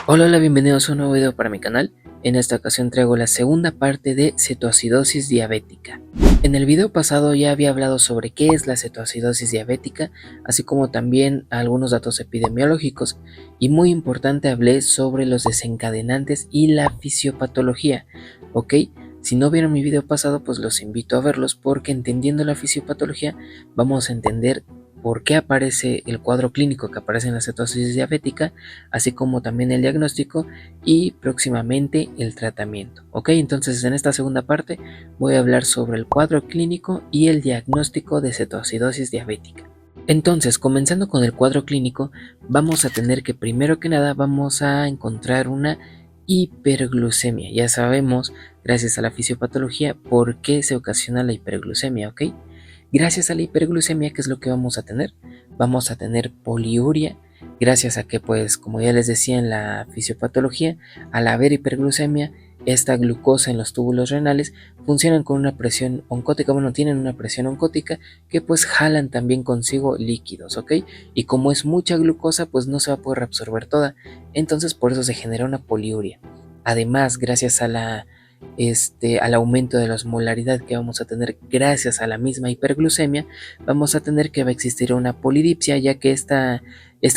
Hola, bienvenidos a un nuevo video para mi canal. En esta ocasión traigo la segunda parte de cetoacidosis diabética. En el video pasado ya había hablado sobre qué es la cetoacidosis diabética, así como también algunos datos epidemiológicos, y muy importante hablé sobre los desencadenantes y la fisiopatología, ¿ok? Si no vieron mi video pasado, pues los invito a verlos porque entendiendo la fisiopatología vamos a entender por qué aparece el cuadro clínico que aparece en la cetoacidosis diabética, así como también el diagnóstico y próximamente el tratamiento. Ok, entonces en esta segunda parte voy a hablar sobre el cuadro clínico y el diagnóstico de cetoacidosis diabética. Entonces, comenzando con el cuadro clínico, vamos a tener que primero que nada vamos a encontrar una hiperglucemia. Ya sabemos, gracias a la fisiopatología, por qué se ocasiona la hiperglucemia, ¿ok? Gracias a la hiperglucemia, ¿qué es lo que vamos a tener? Vamos a tener poliuria, gracias a que, pues, como ya les decía en la fisiopatología, al haber hiperglucemia, esta glucosa en los túbulos renales funcionan con una presión oncótica, bueno, tienen una presión oncótica que pues jalan también consigo líquidos, ¿ok? Y como es mucha glucosa, pues no se va a poder absorber toda, entonces por eso se genera una poliuria. Además, gracias a al aumento de la osmolaridad que vamos a tener gracias a la misma hiperglucemia, vamos a tener que va a existir una polidipsia, ya que este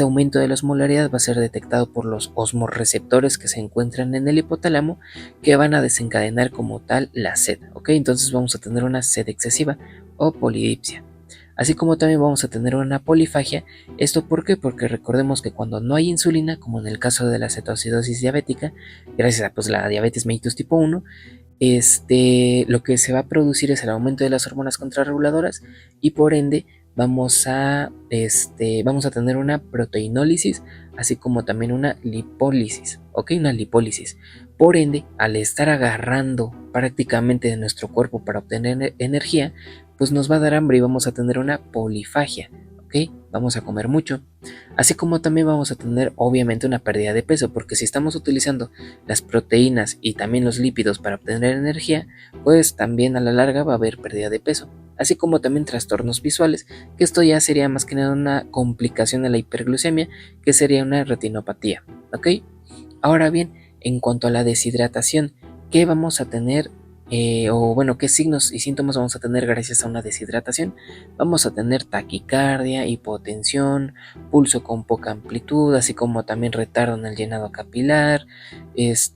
aumento de la osmolaridad va a ser detectado por los osmorreceptores que se encuentran en el hipotálamo, que van a desencadenar como tal la sed, ¿ok? Entonces vamos a tener una sed excesiva o polidipsia. Así como también vamos a tener una polifagia. ¿Esto por qué? Porque recordemos que cuando no hay insulina, como en el caso de la cetoacidosis diabética, gracias a pues, la diabetes mellitus tipo 1, lo que se va a producir es el aumento de las hormonas contrarreguladoras y por ende vamos a tener una proteinólisis, así como también una lipólisis, ¿ok? Una lipólisis. Por ende, al estar agarrando prácticamente de nuestro cuerpo para obtener energía, pues nos va a dar hambre y vamos a tener una polifagia, ¿ok? Vamos a comer mucho. Así como también vamos a tener obviamente una pérdida de peso, porque si estamos utilizando las proteínas y también los lípidos para obtener energía, pues también a la larga va a haber pérdida de peso. Así como también trastornos visuales, que esto ya sería más que nada una complicación de la hiperglucemia, que sería una retinopatía, ¿ok? Ahora bien, en cuanto a la deshidratación, ¿qué vamos a tener? O bueno, ¿qué signos y síntomas vamos a tener gracias a una deshidratación? Vamos a tener taquicardia, hipotensión, pulso con poca amplitud, así como también retardo en el llenado capilar.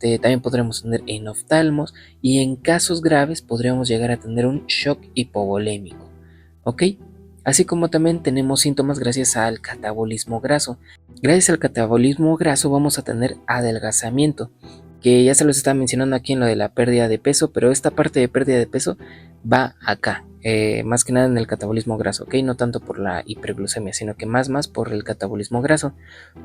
También podremos tener enoftalmos y en casos graves podríamos llegar a tener un shock hipovolémico, ¿ok? Así como también tenemos síntomas gracias al catabolismo graso. Gracias al catabolismo graso vamos a tener adelgazamiento, que ya se los estaba mencionando aquí en lo de la pérdida de peso, pero esta parte de pérdida de peso va acá, más que nada en el catabolismo graso, ¿ok? No tanto por la hiperglucemia, sino que más por el catabolismo graso,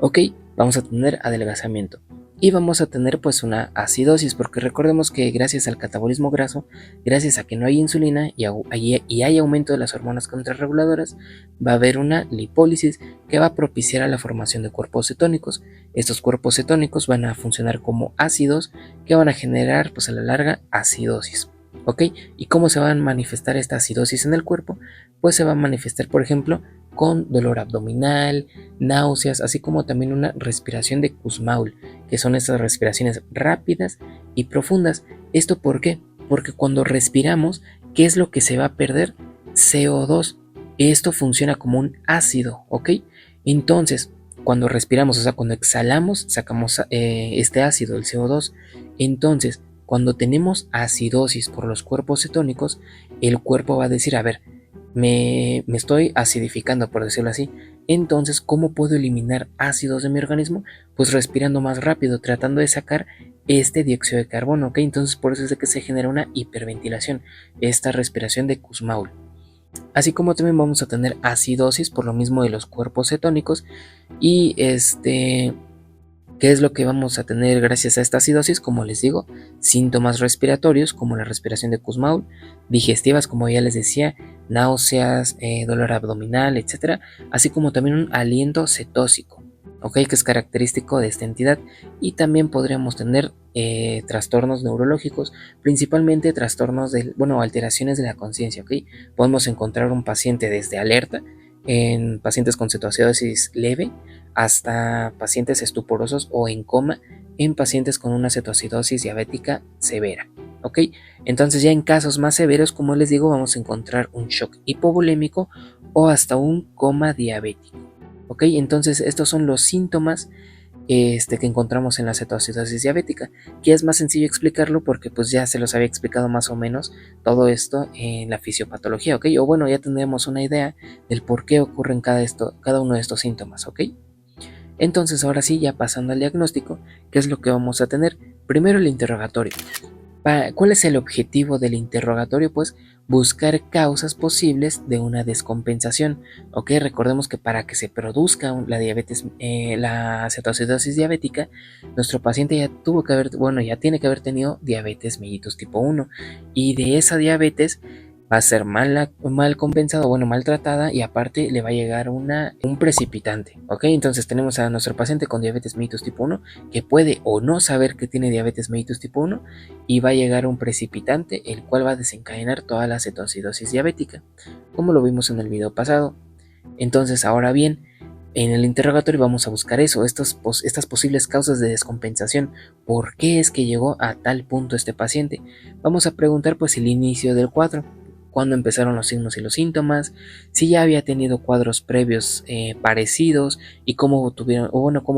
¿ok? Vamos a tener adelgazamiento. Y vamos a tener pues una acidosis, porque recordemos que gracias al catabolismo graso, gracias a que no hay insulina y hay aumento de las hormonas contrarreguladoras, va a haber una lipólisis que va a propiciar a la formación de cuerpos cetónicos. Estos cuerpos cetónicos van a funcionar como ácidos que van a generar pues a la larga acidosis. ¿Ok? ¿Y cómo se va a manifestar esta acidosis en el cuerpo? Pues se va a manifestar, por ejemplo, con dolor abdominal, náuseas, así como también una respiración de Kussmaul, que son estas respiraciones rápidas y profundas. ¿Esto por qué? Porque cuando respiramos, ¿qué es lo que se va a perder? CO2. Esto funciona como un ácido, ¿ok? Entonces, cuando respiramos, o sea, cuando exhalamos, sacamos este ácido, el CO2. Entonces, cuando tenemos acidosis por los cuerpos cetónicos, el cuerpo va a decir, a ver, me estoy acidificando, por decirlo así. Entonces, ¿cómo puedo eliminar ácidos de mi organismo? Pues respirando más rápido, tratando de sacar este dióxido de carbono, ¿ok? Entonces, por eso es de que se genera una hiperventilación, esta respiración de Kussmaul. Así como también vamos a tener acidosis por lo mismo de los cuerpos cetónicos y ¿qué es lo que vamos a tener gracias a esta acidosis? Como les digo, síntomas respiratorios como la respiración de Kussmaul, digestivas como ya les decía, náuseas, dolor abdominal, etcétera, así como también un aliento cetósico, ¿ok? Que es característico de esta entidad. Y también podríamos tener trastornos neurológicos, principalmente trastornos alteraciones de la conciencia, ¿ok? Podemos encontrar un paciente desde alerta en pacientes con cetoacidosis leve hasta pacientes estuporosos o en coma en pacientes con una cetoacidosis diabética severa. ¿Ok? Entonces ya en casos más severos, como les digo, vamos a encontrar un shock hipovolémico o hasta un coma diabético. ¿Ok? Entonces estos son los síntomas que encontramos en la cetoacidosis diabética, que es más sencillo explicarlo porque pues ya se los había explicado más o menos todo esto en la fisiopatología, ¿ok? O bueno, ya tendremos una idea del por qué ocurren cada uno de estos síntomas, ¿ok? Entonces ahora sí, ya pasando al diagnóstico, ¿qué es lo que vamos a tener? Primero el interrogatorio. ¿Cuál es el objetivo del interrogatorio? Pues buscar causas posibles de una descompensación. Ok, recordemos que para que se produzca la diabetes, la cetoacidosis diabética, nuestro paciente ya ya tiene que haber tenido diabetes mellitus tipo 1, y de esa diabetes va a ser mal compensado, maltratada, y aparte le va a llegar un precipitante. Ok, entonces tenemos a nuestro paciente con diabetes mellitus tipo 1 que puede o no saber que tiene diabetes mellitus tipo 1, y va a llegar un precipitante el cual va a desencadenar toda la cetoacidosis diabética, como lo vimos en el video pasado. Entonces, ahora bien, en el interrogatorio vamos a buscar eso, estas posibles causas de descompensación. ¿Por qué es que llegó a tal punto este paciente? Vamos a preguntar pues el inicio del cuadro, cuándo empezaron los signos y los síntomas, si ya había tenido cuadros previos parecidos, y cómo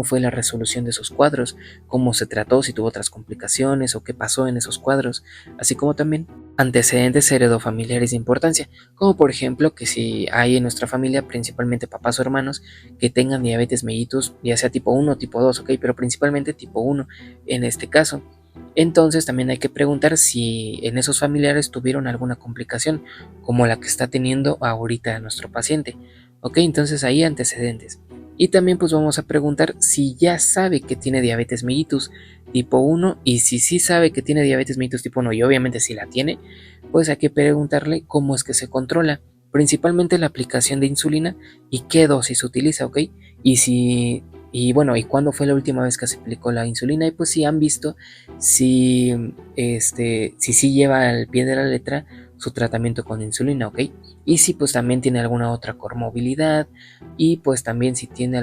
fue la resolución de esos cuadros, cómo se trató, si tuvo otras complicaciones o qué pasó en esos cuadros, así como también antecedentes heredofamiliares de importancia, como por ejemplo que si hay en nuestra familia, principalmente papás o hermanos, que tengan diabetes mellitus, ya sea tipo 1 o tipo 2, ok, pero principalmente tipo 1 en este caso. Entonces también hay que preguntar si en esos familiares tuvieron alguna complicación como la que está teniendo ahorita nuestro paciente. Ok, entonces ahí antecedentes. Y también pues vamos a preguntar si ya sabe que tiene diabetes mellitus tipo 1, y si sí sabe que tiene diabetes mellitus tipo 1 y obviamente si la tiene, pues hay que preguntarle cómo es que se controla, principalmente la aplicación de insulina y qué dosis utiliza, ok, y cuándo fue la última vez que se aplicó la insulina, y pues si han visto si sí lleva al pie de la letra su tratamiento con insulina, ok, y si pues también tiene alguna otra comorbilidad, y pues también si tiene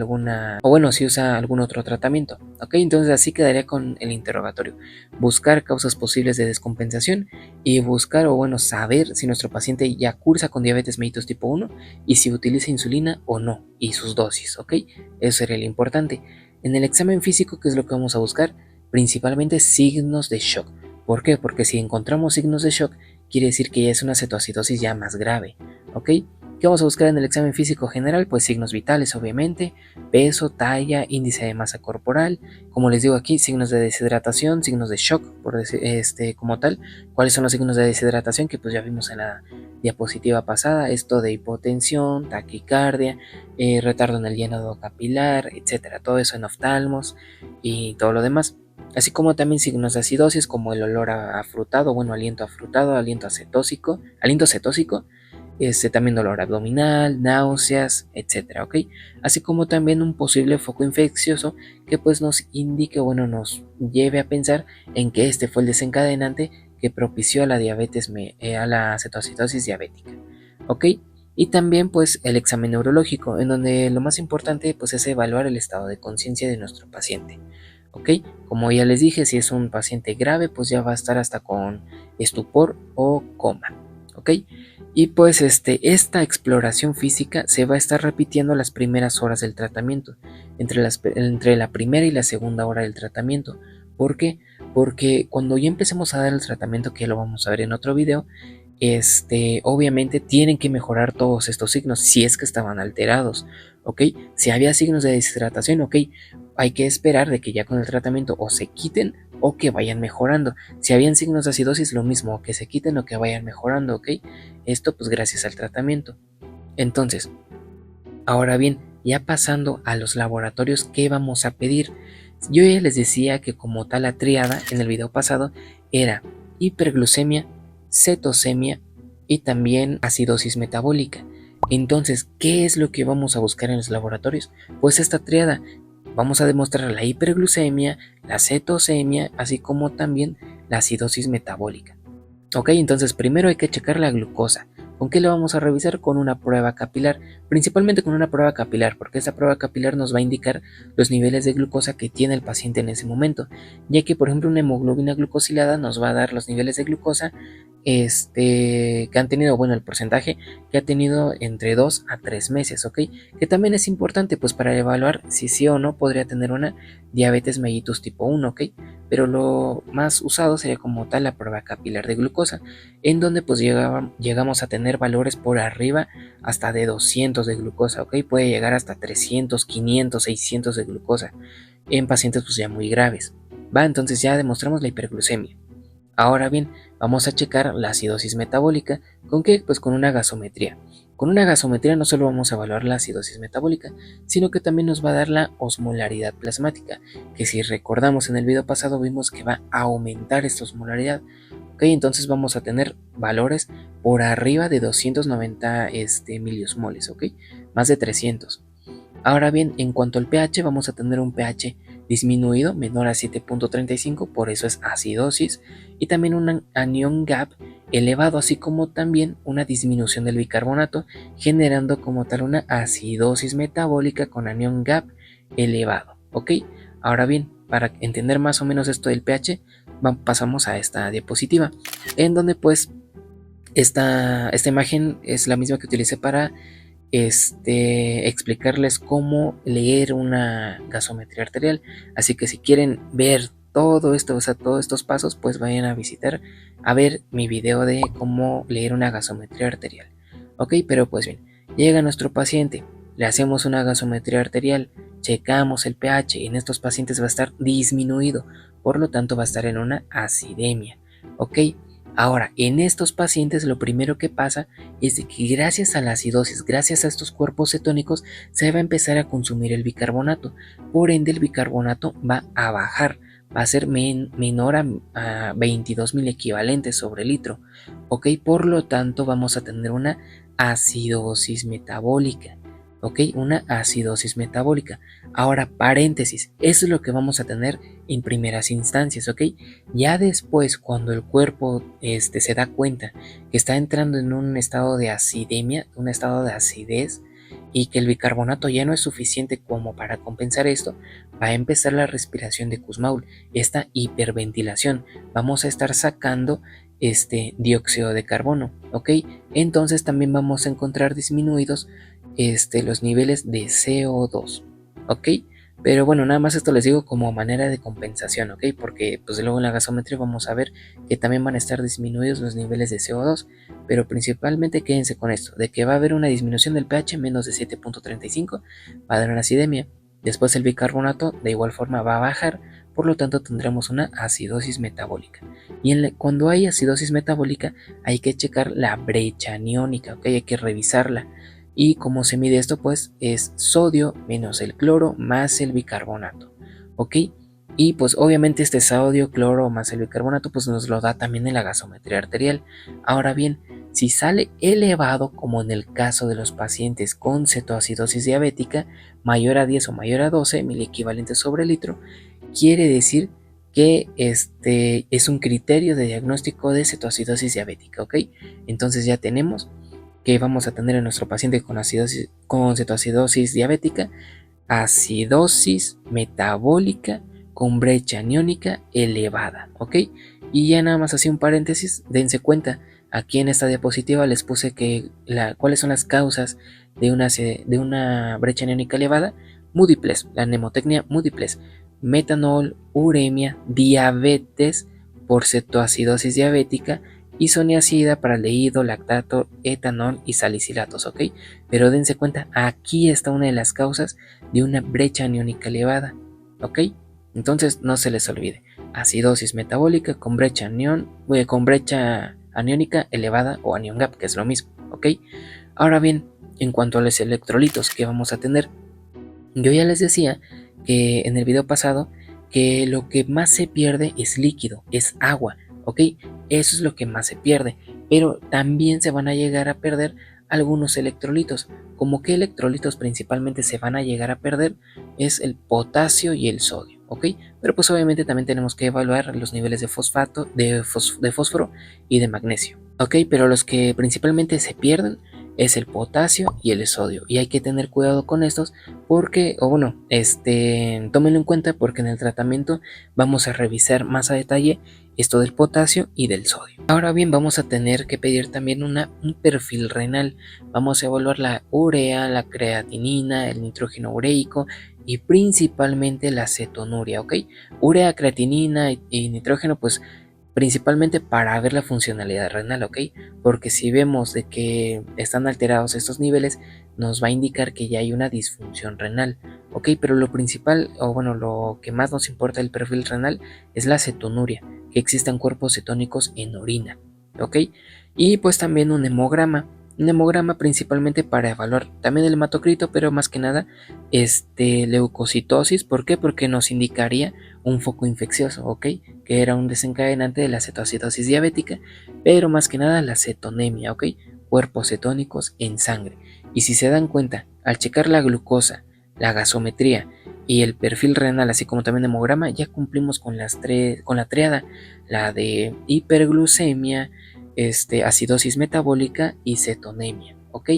si usa algún otro tratamiento, ok. Entonces así quedaría con el interrogatorio: buscar causas posibles de descompensación, y buscar saber si nuestro paciente ya cursa con diabetes mellitus tipo 1 y si utiliza insulina o no, y sus dosis, ok. Eso sería lo importante. En el examen físico, ¿qué es lo que vamos a buscar? Principalmente signos de shock. ¿Por qué? Porque si encontramos signos de shock, quiere decir que ya es una cetoacidosis ya más grave, ¿ok? ¿Qué vamos a buscar en el examen físico general? Pues signos vitales, obviamente: peso, talla, índice de masa corporal. Como les digo aquí, signos de deshidratación, signos de shock, por decir, como tal. ¿Cuáles son los signos de deshidratación? Que pues ya vimos en la diapositiva pasada: esto de hipotensión, taquicardia, retardo en el llenado capilar, etcétera. Todo eso en oftalmos y todo lo demás. Así como también signos de acidosis, como el olor a afrutado, aliento afrutado, aliento cetósico, también dolor abdominal, náuseas, etcétera, ¿ok? Así como también un posible foco infeccioso que pues nos indique, nos lleve a pensar en que este fue el desencadenante que propició a la a la cetoacidosis diabética, ¿ok? Y también pues el examen neurológico, en donde lo más importante pues es evaluar el estado de conciencia de nuestro paciente, ¿ok? Como ya les dije, si es un paciente grave, pues ya va a estar hasta con estupor o coma, ¿ok? Y pues esta exploración física se va a estar repitiendo las primeras horas del tratamiento, entre la primera y la segunda hora del tratamiento. ¿Por qué? Porque cuando ya empecemos a dar el tratamiento, que lo vamos a ver en otro video, obviamente tienen que mejorar todos estos signos si es que estaban alterados, ¿ok? Si había signos de deshidratación, ¿ok? Hay que esperar de que ya con el tratamiento o se quiten o que vayan mejorando. Si habían signos de acidosis, lo mismo, que se quiten o que vayan mejorando, ¿ok? Esto pues gracias al tratamiento. Entonces, ahora bien, ya pasando a los laboratorios, ¿qué vamos a pedir? Yo ya les decía que como tal la tríada en el video pasado era hiperglucemia, cetosemia y también acidosis metabólica. Entonces, ¿qué es lo que vamos a buscar en los laboratorios? Pues esta tríada. Vamos a demostrar la hiperglucemia, la cetosemia, así como también la acidosis metabólica. Ok, entonces primero hay que checar la glucosa. ¿Con qué lo vamos a revisar? Con una prueba capilar, principalmente con una prueba capilar, porque esta prueba capilar nos va a indicar los niveles de glucosa que tiene el paciente en ese momento, ya que por ejemplo una hemoglobina glucosilada nos va a dar los niveles de glucosa que han tenido, bueno, el porcentaje que ha tenido entre 2 a 3 meses, ¿ok? Que también es importante pues para evaluar si sí o no podría tener una diabetes mellitus tipo 1, ¿ok? Pero lo más usado sería como tal la prueba capilar de glucosa, en donde pues llegamos a tener valores por arriba hasta de 200 de glucosa, ¿ok? Puede llegar hasta 300, 500, 600 de glucosa en pacientes pues ya muy graves, ¿va? Entonces ya demostramos la hiperglucemia. Ahora bien, vamos a checar la acidosis metabólica. ¿Con qué? Pues con una gasometría. Con una gasometría no solo vamos a evaluar la acidosis metabólica, sino que también nos va a dar la osmolaridad plasmática, que si recordamos en el video pasado vimos que va a aumentar esta osmolaridad. Ok, entonces vamos a tener valores por arriba de 290 miliosmoles, ok, más de 300. Ahora bien, en cuanto al pH, vamos a tener un pH disminuido, menor a 7.35, por eso es acidosis, y también un anion gap elevado, así como también una disminución del bicarbonato, generando como tal una acidosis metabólica con anion gap elevado, ¿ok? Ahora bien, para entender más o menos esto del pH, pasamos a esta diapositiva, en donde pues esta imagen es la misma que utilicé para explicarles cómo leer una gasometría arterial. Así que si quieren ver todo esto, o sea, todos estos pasos, pues vayan a ver mi video de cómo leer una gasometría arterial. Ok, pero pues bien, llega nuestro paciente, le hacemos una gasometría arterial, checamos el pH y en estos pacientes va a estar disminuido, por lo tanto va a estar en una acidemia. Ok, ahora en estos pacientes lo primero que pasa es de que gracias a la acidosis, gracias a estos cuerpos cetónicos, se va a empezar a consumir el bicarbonato. Por ende, el bicarbonato va a bajar, va a ser menor a 22.000 equivalentes sobre litro. Ok, por lo tanto, vamos a tener una acidosis metabólica. Ok, una acidosis metabólica. Ahora, paréntesis, eso es lo que vamos a tener en primeras instancias, ok. Ya después, cuando el cuerpo se da cuenta que está entrando en un estado de acidemia, un estado de acidez, y que el bicarbonato ya no es suficiente como para compensar esto, va a empezar la respiración de Kussmaul, esta hiperventilación. Vamos a estar sacando dióxido de carbono, ¿ok? Entonces también vamos a encontrar disminuidos los niveles de CO2, ¿ok? Pero bueno, nada más esto les digo como manera de compensación, ¿ok? Porque pues luego en la gasometría vamos a ver que también van a estar disminuidos los niveles de CO2, pero principalmente quédense con esto, de que va a haber una disminución del pH menos de 7.35, va a dar una acidemia, después el bicarbonato de igual forma va a bajar, por lo tanto tendremos una acidosis metabólica. Y cuando hay acidosis metabólica hay que checar la brecha aniónica, ¿ok? Hay que revisarla. Y cómo se mide esto, pues es sodio menos el cloro más el bicarbonato, ¿ok? Y pues obviamente este sodio, cloro más el bicarbonato pues nos lo da también en la gasometría arterial. Ahora bien, si sale elevado, como en el caso de los pacientes con cetoacidosis diabética, mayor a 10 o mayor a 12 miliequivalentes sobre litro, quiere decir que es un criterio de diagnóstico de cetoacidosis diabética, ¿ok? Entonces ya tenemos que vamos a tener en nuestro paciente con cetoacidosis diabética, acidosis metabólica con brecha aniónica elevada, ¿ok? Y ya nada más así un paréntesis, dense cuenta, aquí en esta diapositiva les puse cuáles son las causas de una brecha aniónica elevada, múltiples, la mnemotecnia múltiples, metanol, uremia, diabetes por cetoacidosis diabética, isoniazida, paraldehído, lactato, etanol y salicilatos, ¿ok? Pero dense cuenta, aquí está una de las causas de una brecha aniónica elevada, ¿ok? Entonces no se les olvide, acidosis metabólica con brecha aniónica elevada o anion gap, que es lo mismo, ¿ok? Ahora bien, en cuanto a los electrolitos que vamos a tener, yo ya les decía que en el video pasado que lo que más se pierde es líquido, es agua, ¿ok? Eso es lo que más se pierde, pero también se van a llegar a perder algunos electrolitos. ¿Como qué electrolitos principalmente se van a llegar a perder? Es el potasio y el sodio, ¿ok? Pero pues obviamente también tenemos que evaluar los niveles de fosfato, de fósforo y de magnesio. Ok, pero los que principalmente se pierden es el potasio y el sodio, y hay que tener cuidado con estos porque, o bueno, tómenlo en cuenta porque en el tratamiento vamos a revisar más a detalle esto del potasio y del sodio. Ahora bien, vamos a tener que pedir también un perfil renal. Vamos a evaluar la urea, la creatinina, el nitrógeno ureico y principalmente la cetonuria, ¿ok? Urea, creatinina y nitrógeno, pues principalmente para ver la funcionalidad renal, ¿ok? Porque si vemos de que están alterados estos niveles, nos va a indicar que ya hay una disfunción renal, ¿ok? Pero lo principal, o bueno, lo que más nos importa del perfil renal es la cetonuria, que existan cuerpos cetónicos en orina, ¿ok? Y pues también un hemograma principalmente para evaluar también el hematocrito, pero más que nada, leucocitosis, ¿por qué? Porque nos indicaría un foco infeccioso, ¿ok? Que era un desencadenante de la cetoacidosis diabética, pero más que nada la cetonemia, ¿ok? Cuerpos cetónicos en sangre. Y si se dan cuenta, al checar la glucosa, la gasometría y el perfil renal, así como también hemograma, ya cumplimos con la triada, la de hiperglucemia, acidosis metabólica y cetonemia, ¿ok?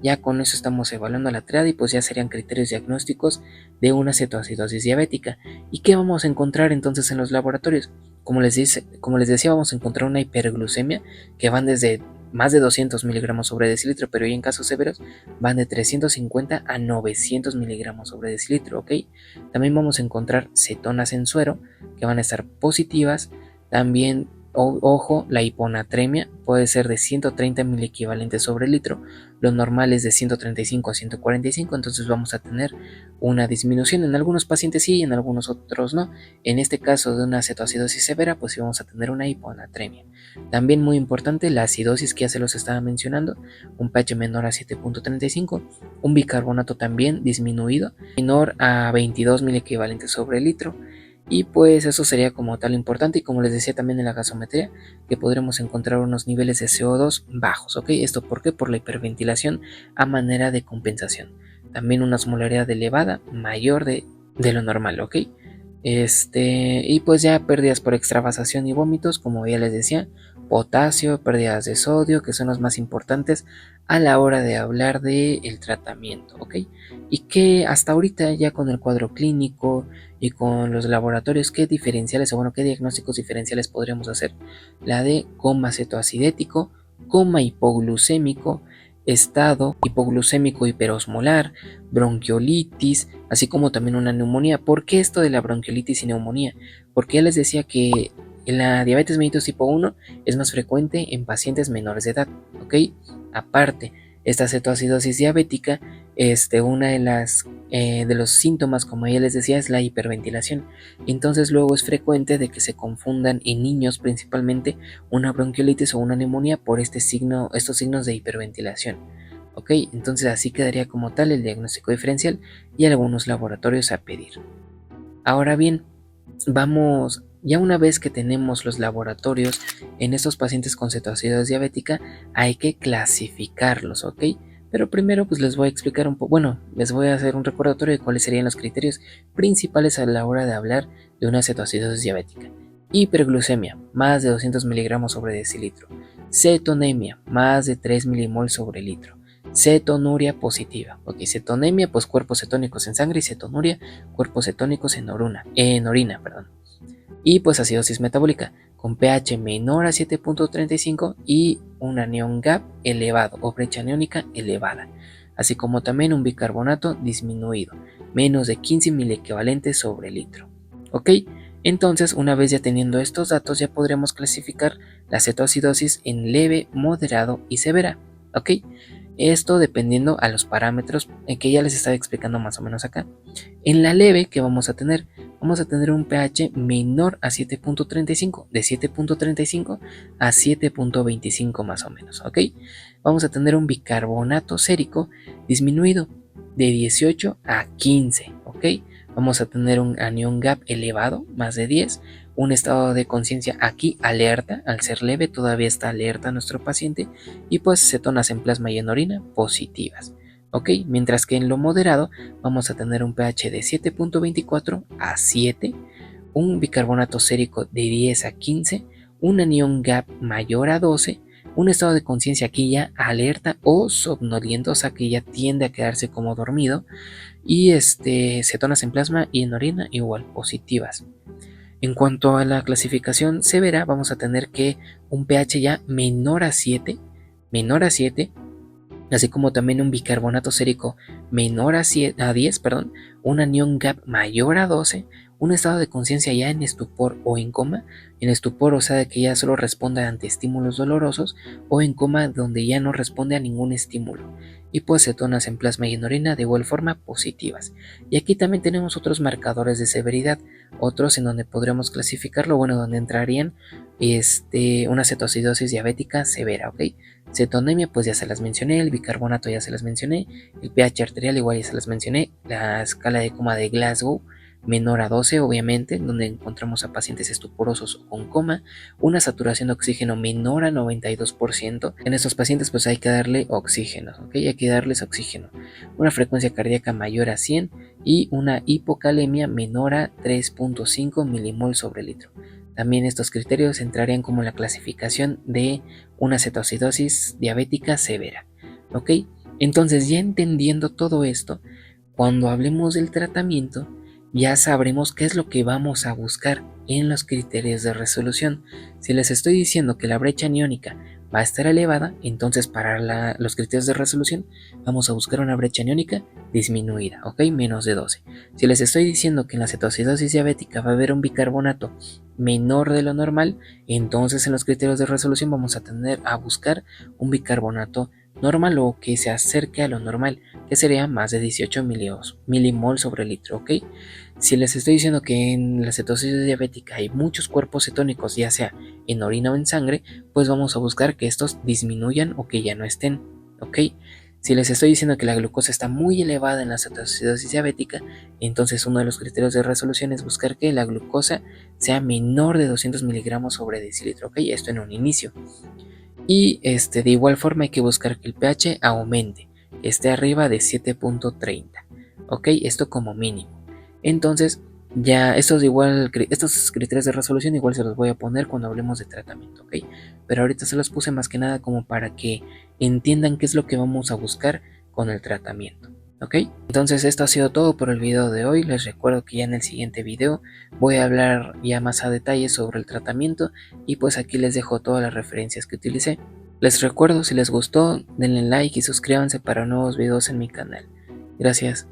Ya con eso estamos evaluando la triada y pues ya serían criterios diagnósticos de una cetoacidosis diabética. ¿Y qué vamos a encontrar entonces en los laboratorios? Como les decía, vamos a encontrar una hiperglucemia que van desde más de 200 miligramos sobre decilitro, pero en casos severos van de 350 a 900 miligramos sobre decilitro, ¿ok? También vamos a encontrar cetonas en suero que van a estar positivas. También, ojo, la hiponatremia puede ser de 130 miliequivalentes sobre litro, lo normal es de 135 a 145, entonces vamos a tener una disminución. En algunos pacientes sí, en algunos otros no. En este caso de una cetoacidosis severa, pues sí vamos a tener una hiponatremia. También muy importante la acidosis que ya se los estaba mencionando, un pH menor a 7.35, un bicarbonato también disminuido, menor a 22 miliequivalentes sobre litro. Y pues eso sería como tal importante, y como les decía también en la gasometría, que podremos encontrar unos niveles de CO2 bajos, ¿ok? ¿Esto por qué? Por la hiperventilación a manera de compensación. También una osmolaridad elevada, mayor de lo normal, ¿ok? Y pues ya pérdidas por extravasación y vómitos, como ya les decía, potasio, pérdidas de sodio, que son los más importantes a la hora de hablar del tratamiento, ¿ok? Y que hasta ahorita ya con el cuadro clínico y con los laboratorios, ¿qué diferenciales o bueno, qué diagnósticos diferenciales podríamos hacer? La de coma cetoacidético, coma hipoglucémico, estado hipoglucémico hiperosmolar, bronquiolitis, así como también una neumonía. ¿Por qué esto de la bronquiolitis y neumonía? Porque ya les decía que la diabetes mellitus tipo 1 es más frecuente en pacientes menores de edad, ¿ok? Aparte, esta cetoacidosis diabética, una de los síntomas, como ya les decía, es la hiperventilación. Entonces luego es frecuente de que se confundan en niños principalmente una bronquiolitis o una neumonía por estos signos de hiperventilación. Ok, entonces así quedaría como tal el diagnóstico diferencial y algunos laboratorios a pedir. Ahora bien, vamos, ya una vez que tenemos los laboratorios en estos pacientes con cetoacidosis diabética, hay que clasificarlos, ¿ok? Pero primero pues les voy a explicar un poco, bueno, les voy a hacer un recordatorio de cuáles serían los criterios principales a la hora de hablar de una cetoacidosis diabética. Hiperglucemia, más de 200 miligramos sobre decilitro. Cetonemia, más de 3 milimol sobre litro. Cetonuria positiva. Ok, cetonemia, pues cuerpos cetónicos en sangre, y cetonuria, cuerpos cetónicos en orina, perdón. Y pues acidosis metabólica, con pH menor a 7.35 y un anión gap elevado o brecha aniónica elevada, así como también un bicarbonato disminuido, menos de 15 miliequivalentes sobre litro. Ok, entonces una vez ya teniendo estos datos ya podremos clasificar la cetoacidosis en leve, moderado y severa. Ok, esto dependiendo a los parámetros que ya les estaba explicando más o menos acá. En la leve, ¿qué vamos a tener? Vamos a tener un pH menor a 7.35, de 7.35 a 7.25 más o menos, ¿ok? Vamos a tener un bicarbonato sérico disminuido de 18 a 15, ¿ok? Vamos a tener un anión gap elevado, más de 10, un estado de conciencia aquí alerta, al ser leve todavía está alerta nuestro paciente, y pues cetonas en plasma y en orina positivas. Ok, mientras que en lo moderado vamos a tener un pH de 7.24 a 7, un bicarbonato sérico de 10 a 15, un anión gap mayor a 12, un estado de conciencia aquí ya alerta o somnoliento, o sea que ya tiende a quedarse como dormido, y cetonas en plasma y en orina igual positivas. En cuanto a la clasificación severa, vamos a tener que un pH ya menor a 7, así como también un bicarbonato sérico menor a 10, un anión GAP mayor a 12, un estado de conciencia ya en estupor o en coma, en estupor o sea de que ya solo responde ante estímulos dolorosos, o en coma donde ya no responde a ningún estímulo, y pues cetonas en plasma y en orina de igual forma positivas. Y aquí también tenemos otros marcadores de severidad, otros en donde podremos clasificarlo, bueno, donde entrarían una cetoacidosis diabética severa, ¿ok? Cetonemia, pues ya se las mencioné, el bicarbonato ya se las mencioné, el pH arterial igual ya se las mencioné, la escala de coma de Glasgow menor a 12, obviamente, donde encontramos a pacientes estuporosos o con coma, una saturación de oxígeno menor a 92%. En estos pacientes pues hay que darle oxígeno, ¿ok? Hay que darles oxígeno. Una frecuencia cardíaca mayor a 100 y una hipocalemia menor a 3.5 milimol sobre litro. También estos criterios entrarían como la clasificación de una cetoacidosis diabética severa, ¿ok? Entonces, ya entendiendo todo esto, cuando hablemos del tratamiento, ya sabremos qué es lo que vamos a buscar en los criterios de resolución. Si les estoy diciendo que la brecha aniónica va a estar elevada, entonces para los criterios de resolución vamos a buscar una brecha aniónica disminuida, ¿ok? Menos de 12. Si les estoy diciendo que en la cetoacidosis diabética va a haber un bicarbonato menor de lo normal, entonces en los criterios de resolución vamos a tener a buscar un bicarbonato normal o que se acerque a lo normal, que sería más de 18 milimol sobre litro, ¿ok? Si les estoy diciendo que en la cetosis diabética hay muchos cuerpos cetónicos, ya sea en orina o en sangre, pues vamos a buscar que estos disminuyan o que ya no estén, ¿ok? Si les estoy diciendo que la glucosa está muy elevada en la cetoacidosis diabética, entonces uno de los criterios de resolución es buscar que la glucosa sea menor de 200 miligramos sobre decilitro, ¿ok? Esto en un inicio. Y de igual forma hay que buscar que el pH aumente, esté arriba de 7.30, ¿ok? Esto como mínimo. Entonces, ya estos criterios de resolución igual se los voy a poner cuando hablemos de tratamiento, ¿ok? Pero ahorita se los puse más que nada como para que entiendan qué es lo que vamos a buscar con el tratamiento, ¿ok? Entonces esto ha sido todo por el video de hoy. Les recuerdo que ya en el siguiente video voy a hablar ya más a detalle sobre el tratamiento, y pues aquí les dejo todas las referencias que utilicé. Les recuerdo, si les gustó, denle like y suscríbanse para nuevos videos en mi canal. Gracias.